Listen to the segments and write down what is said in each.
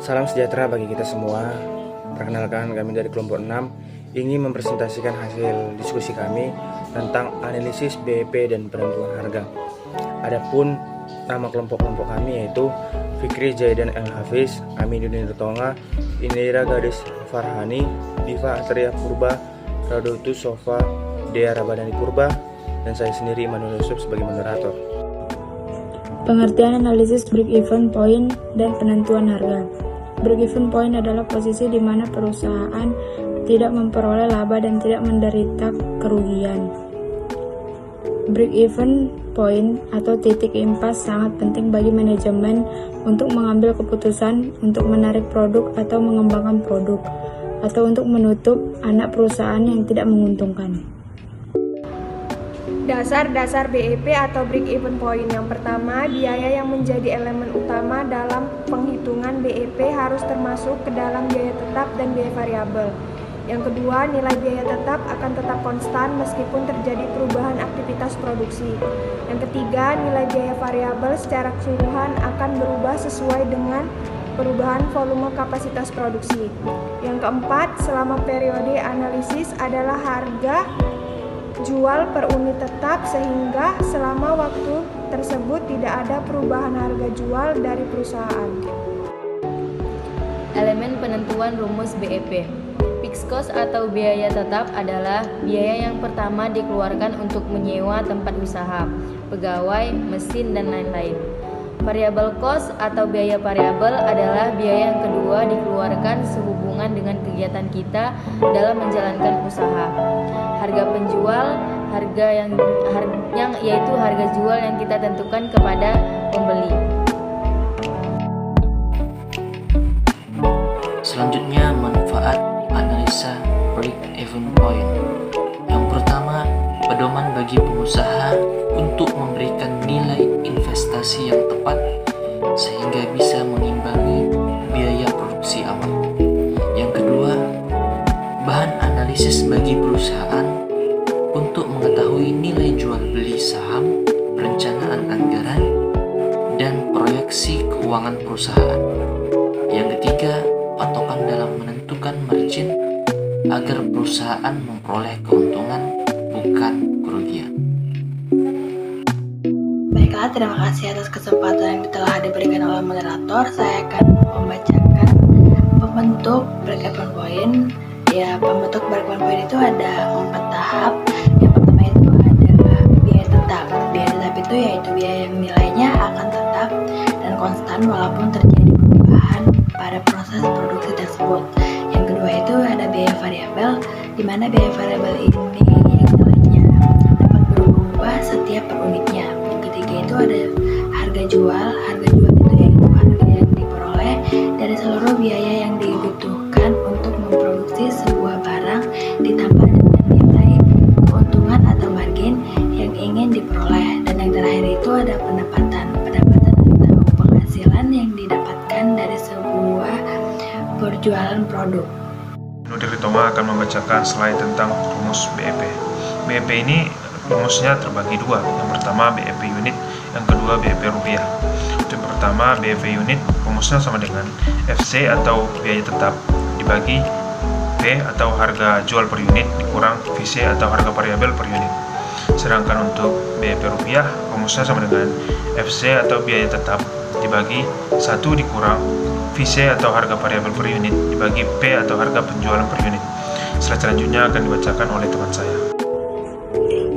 Salam sejahtera bagi kita semua. Perkenalkan, kami dari kelompok 6 ingin mempresentasikan hasil diskusi kami tentang analisis BEP dan penentuan harga. Adapun nama kelompok-kelompok kami yaitu Fikri Zaidan El Hafiz, Amin Yudin Tonga, Indira Gadis Farhani, Diva Atria Purba, Radotus Sofa, Dea Rabadani Purba, dan saya sendiri Manuel Yusuf sebagai moderator. Pengertian analisis break-even point dan penentuan harga. Break-even point adalah posisi di mana perusahaan tidak memperoleh laba dan tidak menderita kerugian. Break-even point atau titik impas sangat penting bagi manajemen untuk mengambil keputusan untuk menarik produk atau mengembangkan produk, atau untuk menutup anak perusahaan yang tidak menguntungkan. Dasar-dasar BEP atau break-even point. Yang pertama, biaya yang menjadi elemen utama dalam penghitungan BEP harus termasuk ke dalam biaya tetap dan biaya variabel. Yang kedua, nilai biaya tetap akan tetap konstan meskipun terjadi perubahan aktivitas produksi. Yang ketiga, nilai biaya variabel secara keseluruhan akan berubah sesuai dengan perubahan volume kapasitas produksi. Yang keempat, selama periode analisis adalah harga jual per unit tetap, sehingga selama waktu tersebut tidak ada perubahan harga jual dari perusahaan. Elemen penentuan rumus BEP. Fixed cost atau biaya tetap adalah biaya yang pertama dikeluarkan untuk menyewa tempat usaha, pegawai, mesin, dan lain-lain. Variable cost atau biaya variabel adalah biaya yang kedua dikeluarkan sehubungan dengan kegiatan kita dalam menjalankan usaha. Harga penjual, harga yang yaitu harga jual yang kita tentukan kepada pembeli. Selanjutnya, manfaat analisa break-even point. Yang pertama, pedoman bagi pengusaha untuk memberikan nilai investasi yang tepat sehingga bisa mengimbangi biaya produksi awal. Yang kedua, bahan analisis bagi perusahaan untuk mengetahui nilai jual beli saham, perencanaan anggaran, dan proyeksi keuangan perusahaan. Yang ketiga, patokan dalam menentukan margin agar perusahaan memperoleh keuntungan bukan kerugian. Baiklah, terima kasih atas kesempatan yang telah diberikan oleh moderator. Saya akan membacakan pembentuk break-even point. Ya, pembentuk break-even point itu ada 4 tahap. Yang pertama itu adalah biaya tetap. Biaya tetap itu yaitu biaya yang nilainya akan tetap dan konstan walaupun terjadi perubahan pada proses produksi tersebut. Yang kedua itu ada biaya variabel, di mana biaya variabel ini yang nilainya dapat berubah setiap per unitnya. Yang ketiga itu ada harga jual. Harga jual itu yaitu harga yang diperoleh dari seluruh biaya yang dibutuhkan untuk memproduksi sebuah barang ditambah dengan nilai keuntungan atau margin yang ingin diperoleh. Dan yang terakhir itu ada pendapatan atau penghasilan yang didapatkan dari sebuah perjualan produk. Nudiri Toma akan membacakan slide tentang rumus BEP. BEP ini rumusnya terbagi dua. Yang pertama BEP unit, yang kedua BEP rupiah. Yang pertama BEP unit rumusnya sama dengan FC atau biaya tetap dibagi P atau harga jual per unit dikurang VC atau harga variabel per unit. Sedangkan untuk BEP rupiah rumusnya sama dengan FC atau biaya tetap dibagi 1 dikurang VC atau harga variabel per unit dibagi P atau harga penjualan per unit. Slide selanjutnya akan dibacakan oleh teman saya.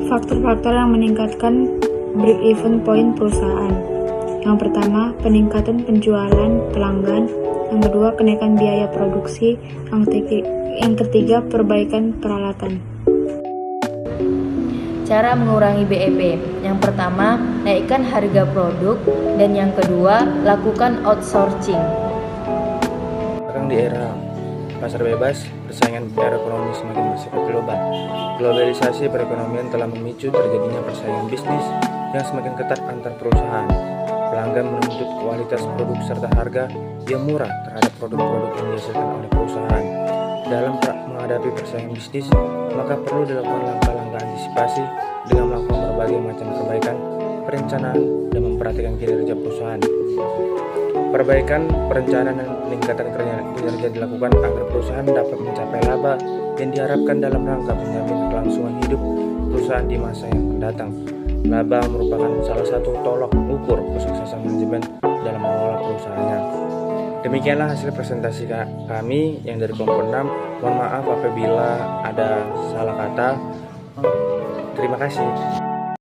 Faktor-faktor yang meningkatkan break-even point perusahaan. Yang pertama, peningkatan penjualan pelanggan. Yang kedua, kenaikan biaya produksi. Yang ketiga, perbaikan peralatan. Cara mengurangi BEP. Yang pertama, naikkan harga produk, dan yang kedua, lakukan outsourcing. Sekarang di era pasar bebas, persaingan perekonomian semakin bersifat global. Globalisasi perekonomian telah memicu terjadinya persaingan bisnis yang semakin ketat antar perusahaan. Pelanggan menuntut kualitas produk serta harga yang murah terhadap produk-produk yang dihasilkan oleh perusahaan. Dalam menghadapi persaingan bisnis, maka perlu dilakukan langkah-langkah antisipasi dengan melakukan berbagai macam perbaikan perencanaan dan memperhatikan kinerja perusahaan. Perbaikan, perencanaan, dan peningkatan kinerja dilakukan agar perusahaan dapat mencapai laba yang diharapkan dalam rangka menjamin kelangsungan hidup perusahaan di masa yang mendatang. Laba merupakan salah satu tolok ukur kesuksesan manajemen dalam mengelola perusahaannya. Demikianlah hasil presentasi kami yang dari kelompok 6. Mohon maaf apabila ada salah kata. Terima kasih.